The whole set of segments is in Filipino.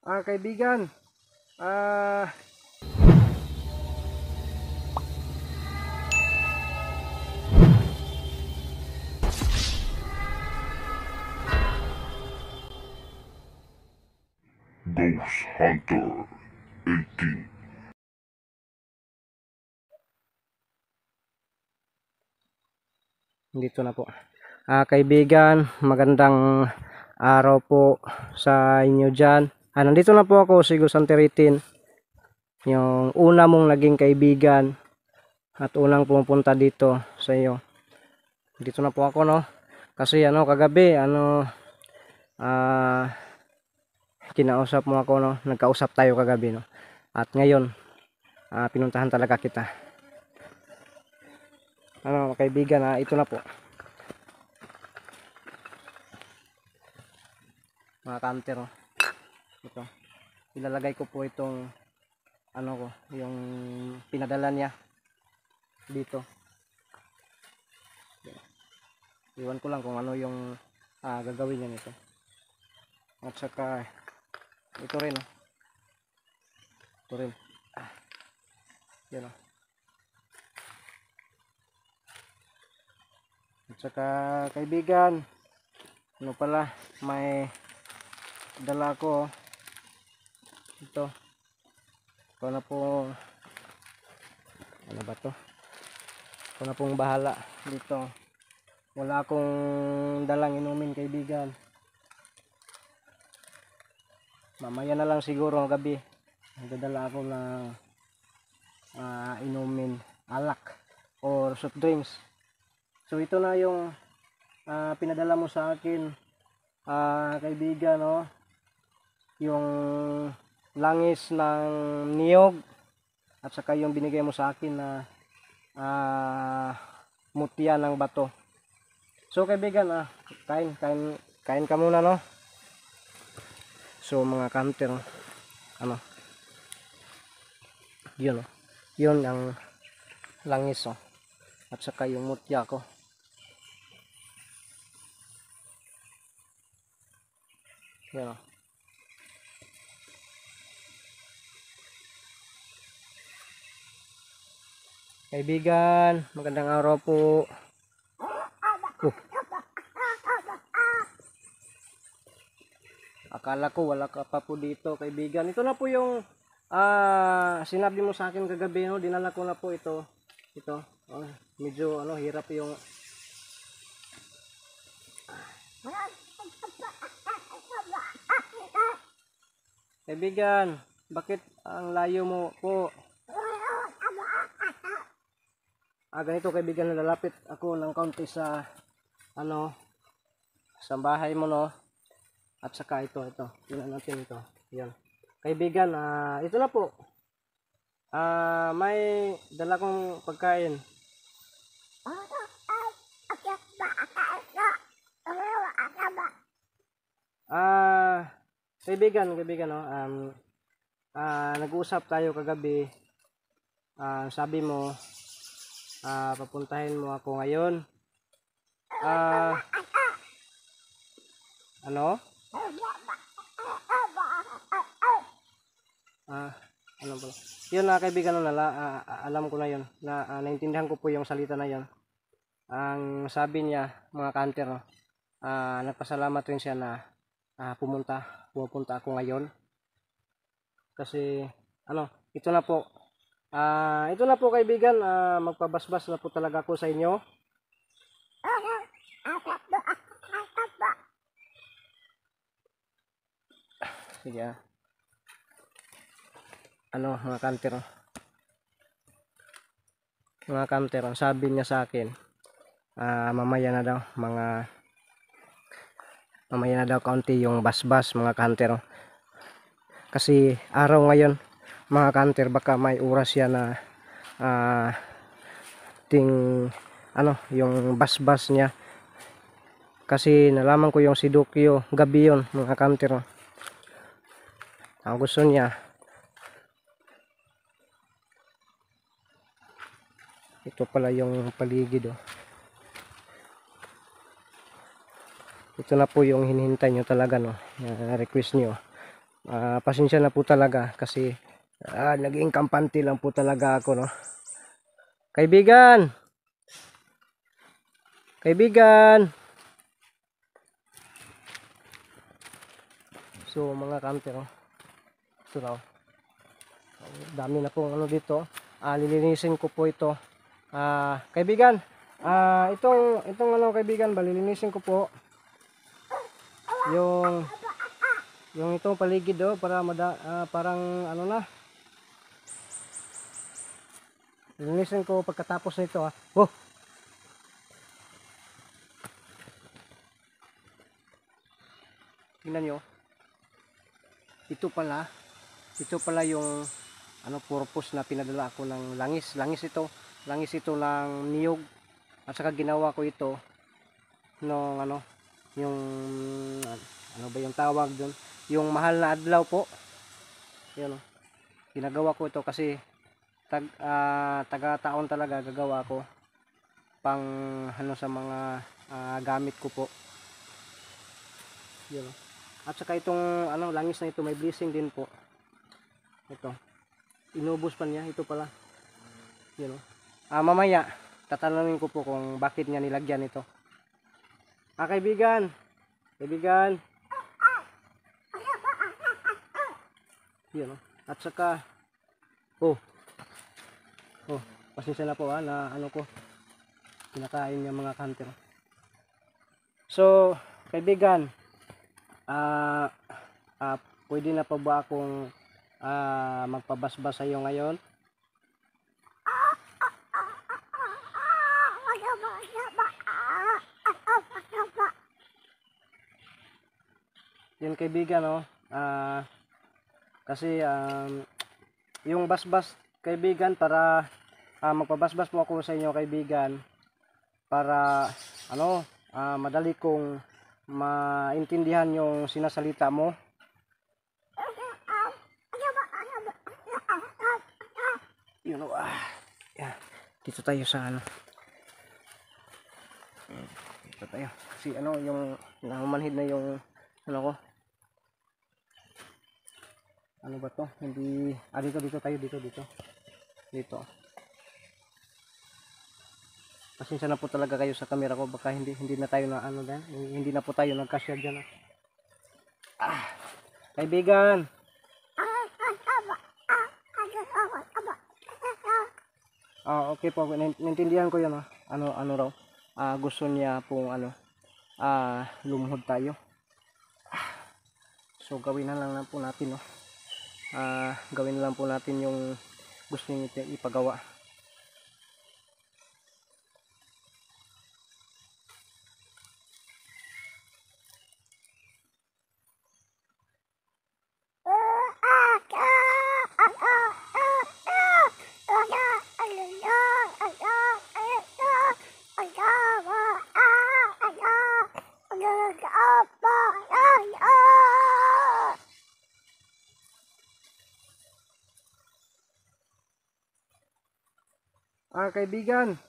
Kaibigan, ah Ghost Hunter 18. dito na po. Kaibigan, magandang araw po sa inyo dyan. Nandito na po ako, si Ghost Hunter 18, yung una mong naging kaibigan at unang pumupunta dito sa iyo. Dito na po ako, no, kasi kagabi kinausap mo ako, no, nagkausap tayo kagabi, no, at ngayon pinuntahan talaga kita, kaibigan. Ito na po, mga counter, no. Ito, ilalagay ko po itong yung pinadala niya dito. Iwan ko lang kung ano yung gagawin niya nito. At saka ito rin, oh. Ito rin. Yan, oh. At saka kaibigan, pala, may dala ko, oh. Ito na po, ano ba to? Ito na pong bahala dito. Wala akong dalang inumin, kaibigan. Mamaya na lang siguro ang gabi magdadala ako ng inumin, alak or soft drinks. So ito na yung pinadala mo sa akin, kaibigan, no? Yung langis ng niyog at saka yung binigay mo sa akin na mutya ng bato. So kaibigan, kain ka muna, no? So mga counter, yun, oh. Yun ang langis, oh. At saka yung mutya ko. Yan, oh. Kaibigan, magandang araw po. Akala ko wala ka pa po dito, kaibigan. Ito na po yung sinabi mo sa akin kagabi, no? Dinala ko na po ito. Oh, medyo hirap yung kaibigan, bakit ang layo mo po? Ganito, kaibigan, nalalapit ako ng kaunti sa sa bahay mo, no? At saka ito, tingnan natin ito. Yan. Kaibigan, ito na po. May dala kong pagkain. Kaibigan, no? Nag-uusap tayo kagabi. Sabi mo, papuntahin mo ako ngayon. Ano? Ano ba? Yun, kaibigan, alam ko na yun. Naintindihan ko po yung salita na yun. Ang sabi niya, mga kanter, no? Nagpasalamat rin siya na pumunta ako ngayon. Kasi, ito na po. Ito na po, kaibigan, magpabasbas na po talaga ako sa inyo. Sige, mga kanter, ang sabi niya sa akin, mamaya na daw kaunti yung basbas, mga kanter. Kasi araw ngayon, mga kanter, baka may oras yan na yung basbas niya. Kasi nalaman ko yung si Dokyo gabi yun, mga kanter. Ang gusto niya, ito pala yung paligid, oh. Ito na po yung hinihintay nyo talaga, no? Request nyo. Pasensya na po talaga kasi naging kampante lang po talaga ako, no. Kaibigan! Kaibigan! So mga kamper, no. Ito na, oh. Dami na pong ano dito. Lilinisin ko po ito. Kaibigan, itong ano kaibigan, balilinisin ko po yung itong paligid para parang ano na. Lilinisin ko pagkatapos nito. Oh, tingnan nyo. Ito pala yung ano purpose na pinadala ako ng langis. Langis ito ng niyog. At saka ginawa ko ito nung ano, yung ano ba yung tawag doon? Yung mahal na adlaw po. Yun, oh. Ginagawa ko ito kasi taga-taon talaga gagawa ko pang ano sa mga gamit ko po. Yun, oh. At saka itong ano langis na ito may blessing din po. Ito. Inubos pa niya ito pala. Yun, oh. Mamaya tatanungin ko po kung bakit niya nilagyan ito. Kaibigan. Kaibigan. Yun, oh. At saka pasensya na po na ano ko kinakain niya mga hunter. So, kaibigan, pwede na pa ba akong magpabasbas sa iyo ngayon? Yun kaibigan, no? Kasi yung basbas kaibigan para magpabasbas po ako sa inyo kaibigan para ano madali kong maintindihan yung sinasalita mo. You know, yeah. Dito tayo sa ano. Dito tayo. Kasi ano yung namanhid na yung ano ko. Ano ba to? Hindi dito tayo dito. Pasensya na po talaga kayo sa camera ko, baka hindi na tayo na ano din, hindi na po tayo nagkasya diyan. Kaibigan. Okay po, naintindihan ko 'yan. Ano raw? Gusto niya pong ano lumuhod tayo. So gawin na lang po natin, no. Gawin lang po natin yung gusto niyo ipagawa. Kaibigan,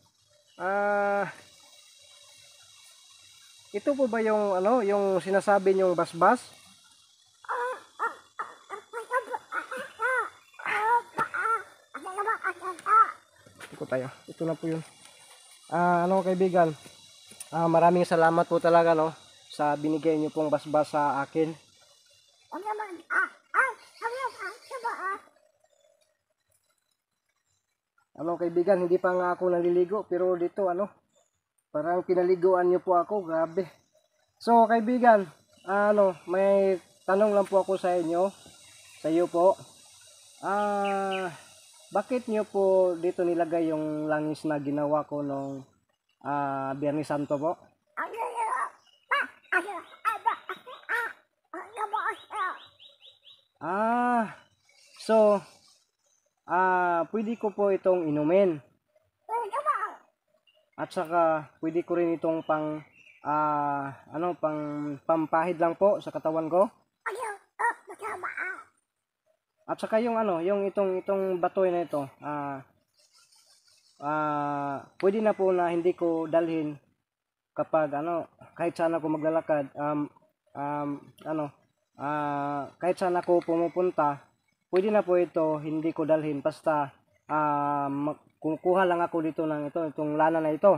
ito po ba yung ano, yung sinasabi niyong basbas? Ito tayo. Ito na po yun. Ano kaibigan, maraming salamat po talaga, no, sa binigay niyo pong basbas sa akin. Ano kaibigan, hindi pa nga ako naliligo pero dito ano, parang pinaliguan niyo po ako, grabe. So kaibigan, may tanong lang po ako sa inyo, sa iyo po. Bakit niyo po dito nilagay yung langis na ginawa ko nung Biyernes Santo po? So pwede ko po itong inumin. At saka pwede ko rin itong pampahid lang po sa katawan ko. At saka yung yung itong batoy na ito, pwede na po na hindi ko dalhin kapag kahit saan ako maglalakad, kahit saan ako pumupunta, pwede na po ito, hindi ko dalhin. Basta kukuha lang ako dito ng itong lana na ito.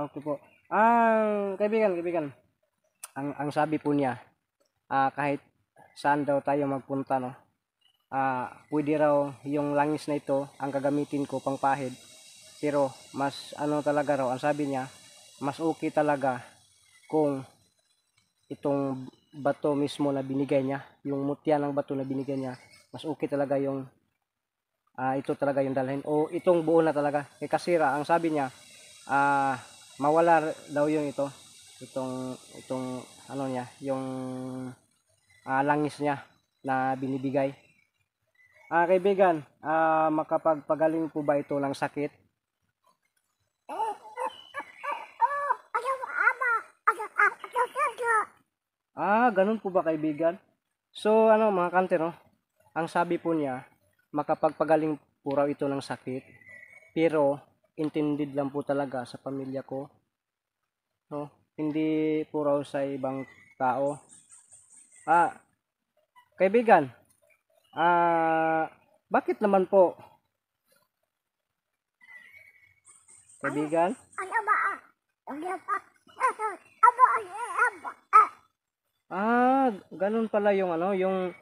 Okay po. Kaibigan, ang sabi po niya, kahit saan daw tayo magpunta, no? Pwede raw yung langis na ito ang gagamitin ko pang pahid. Pero mas talaga raw, ang sabi niya, mas okay talaga kung itong bato mismo na binigay niya, yung mutya ng bato na binigay niya, mas okay talaga yung ito talaga yung dalhin o itong buo na talaga. Kasi ang sabi niya, mawala daw yung itong niya, yung langis niya na binibigay. Kaibigan, makapagpagaling po ba ito ng sakit? Ganun po ba kaibigan? So mga kanter, no? Ang sabi po niya, makapagpagaling po raw ito ng sakit, pero intended lang po talaga sa pamilya ko, no? Hindi po raw sa ibang tao. Kaibigan, bakit naman po? Kaibigan? Ganun pala yung yung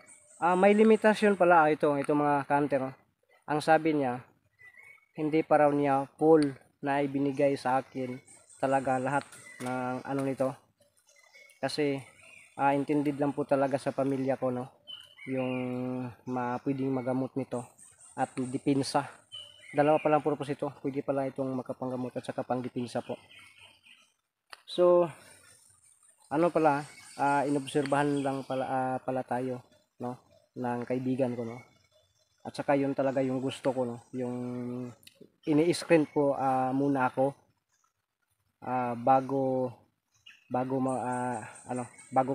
may limitasyon pala ito mga kanter, no? Ang sabi niya, hindi pa raw niya full na ibinigay sa akin talaga lahat ng nito. Kasi intended lang po talaga sa pamilya ko, no? Yung pwedeng magamot nito at dipinsa. Dalawa pa lang purpose ito. Pwede pala itong makapanggamot at saka pangdipinsa po. So, pala, inobserbahan lang pala tayo, no? Ng kaibigan ko, no? At saka yun talaga yung gusto ko, no? Yung ini-screen po muna ako bago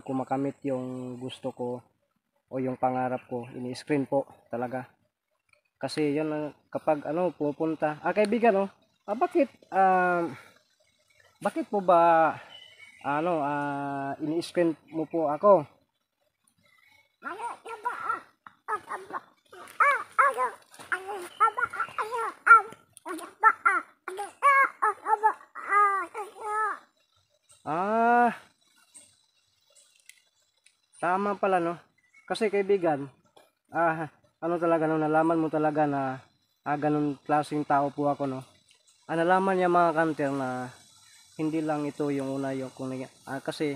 ko makamit yung gusto ko o yung pangarap ko, ini-screen po talaga. Kasi yun kapag pupunta. Kaibigan, no? Bakit po ba ini-screen mo po ako? Tama pala, no? Kasi kaibigan, talaga, no, nalaman mo talaga na ganun klaseng tao po ako, no? Nalaman niya mga kanter na hindi lang ito yung una yung kasi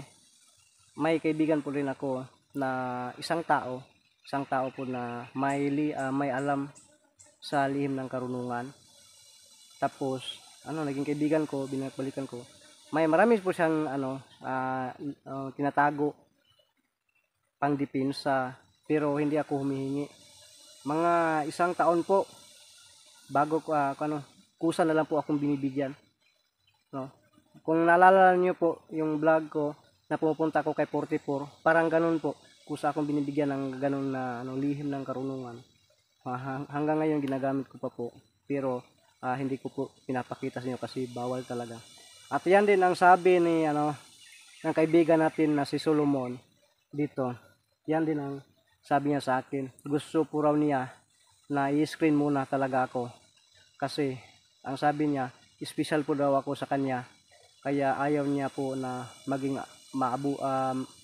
may kaibigan po rin ako na isang tao po na may alam sa lihim ng karunungan. Tapos naging kaibigan ko, binabalikan ko. Marami po siyang tinatago pang depensa, pero hindi ako humihingi. Mga isang taon po bago ko kusa na lang po akong binibigyan, no? Kung naalala niyo po yung vlog ko na pupunta ko kay 44, parang ganun po, kusa akong binibigyan ng ganun na lihim ng karunungan. Hanggang ngayon ginagamit ko pa po, pero hindi ko po pinapakita sa inyo kasi bawal talaga. At yan din ang sabi ni ng kaibigan natin na si Solomon dito. Yan din ang sabi niya sa akin. Gusto po raw niya na i-screen muna talaga ako. Kasi ang sabi niya, special po daw ako sa kanya. Kaya ayaw niya po na maging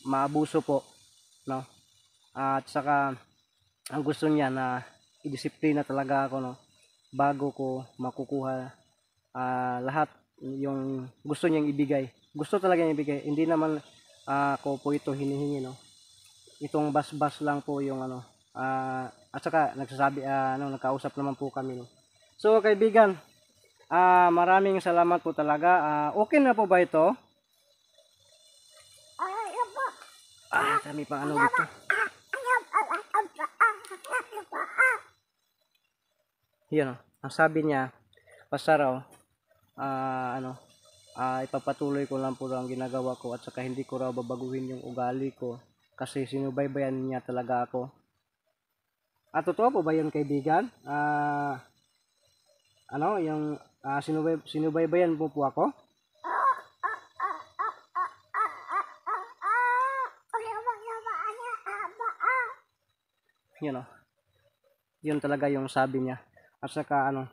maabuso po, no? At saka ang gusto niya na i-disiplina talaga ako, no? Bago ko makukuha lahat yung gusto niyang ibigay. Gusto talaga niyang ibigay. Hindi naman ako po ito hinihingi, no? Itong bas-bas lang po yung at saka nagsasabi nagkausap naman po kami, no? So kaibigan, maraming salamat po talaga. Okay na po ba ito? Kami pang dito. Yan, ang sabi niya, basta raw ipapatuloy ko lang po ang ginagawa ko at saka hindi ko raw babaguhin yung ugali ko kasi sinubaybayan niya talaga ako. Totoo po ba yun kaibigan? Yung sinubaybayan mo po ako. Yun o. Yun talaga yung sabi niya. At saka ano,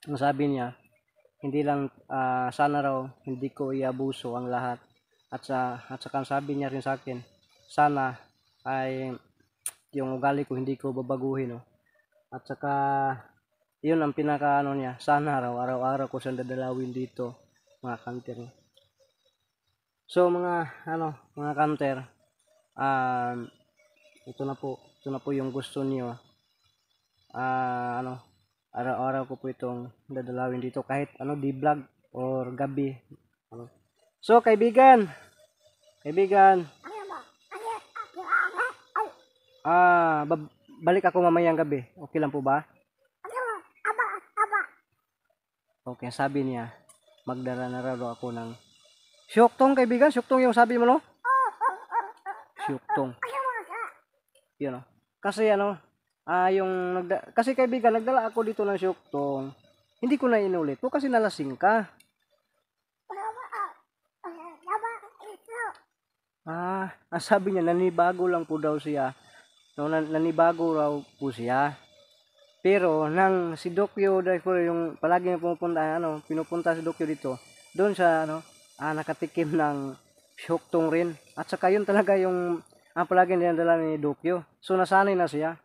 ang sabi niya, hindi lang sana raw hindi ko iabuso ang lahat. At saka ang sabi niya rin sa akin, sana ay yung ugali ko hindi ko babaguhin, no. At saka yun ang pinaka ano niya, sana raw araw-araw ko siyang dadalawin dito, mga kanter. So mga kanter, ito na po yung gusto niyo. Araw-araw ko po itong dadalawin dito kahit di vlog or gabi. So kaibigan, balik ako mamayang gabi. Okay lang po ba? Okay, sabi niya, magdala na raw ako ng syuktong, kaibigan. Syuktong yung sabi mo, no? Syuktong. Yun, no? Kasi kasi kaibigan, nagdala ako dito ng syuktong. Hindi ko na inulit po kasi nalasing ka. Sabi niya, nanibago lang po daw siya. No, nanibago raw po siya. Pero nang si Dokyo dahil yung palagi pinupunta si Dokyo dito, doon siya nakatikim ng syuktong rin. At saka yun talaga yung palagi dinadala ni Dokyo. So nasanay na siya.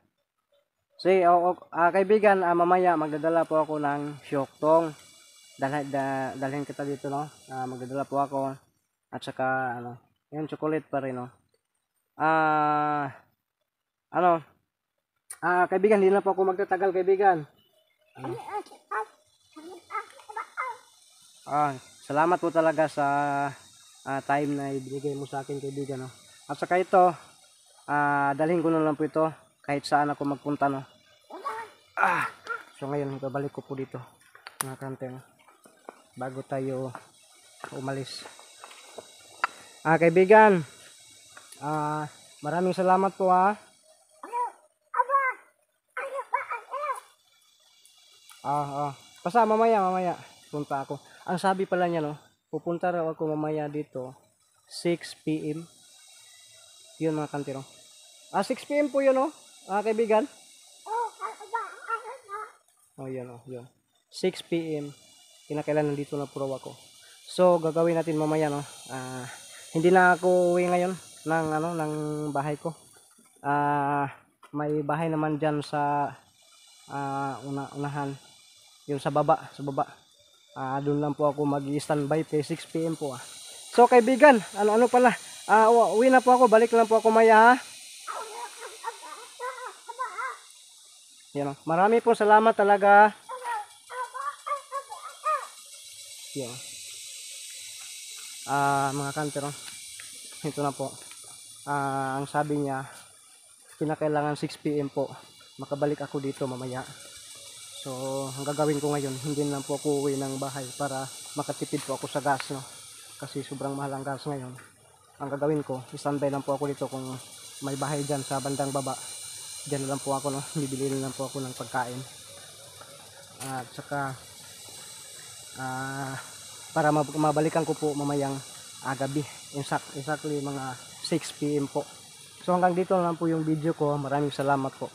Kaibigan, mamaya magdadala po ako ng syuktong. Dalhin kita dito, no. Magdadala po ako. At saka yung chocolate pa rin, no. Kaibigan, hindi na po ako magtatagal, kaibigan. Salamat po talaga sa time na ibigay mo sa akin, kaibigan, no. At saka ito, dalhin ko na lang po ito kahit saan ako magpunta, no. So ngayon, babalik ko po dito, mga kanter, no, bago tayo umalis. Kaibigan, maraming salamat po, Basta mamaya punta ako. Ang sabi pala niya, no, pupunta raw ako mamaya dito 6 PM. Yun, mga kantero. 6 PM po yun, no, kaibigan. Yun, yun. 6 PM. Kinakailan nandito na puro ako. So gagawin natin mamaya, no. Hindi na ako uwi ngayon ng bahay ko. May bahay naman diyan sa unahan. Yung sa baba. Doon lang po ako mag-standby kay 6 PM po. So kaibigan, pala, uwi na po ako, balik lang po ako maya, ha. Yan, marami po salamat talaga. Yan. Mga kanter, ito na po. Ang sabi niya, kinakailangan 6 PM po. Makabalik ako dito mamaya. So, ang gagawin ko ngayon, hindi na po ako uwi ng bahay para makatipid po ako sa gas, no. Kasi sobrang mahal ang gas ngayon. Ang gagawin ko, standby lang po ako dito kung may bahay dyan sa bandang baba. Diyan lang po ako, no. Bibili lang po ako ng pagkain. At saka, para mabalikan ko po mamayang gabi. Exactly mga 6 PM po. So hanggang dito lang po yung video ko. Maraming salamat po.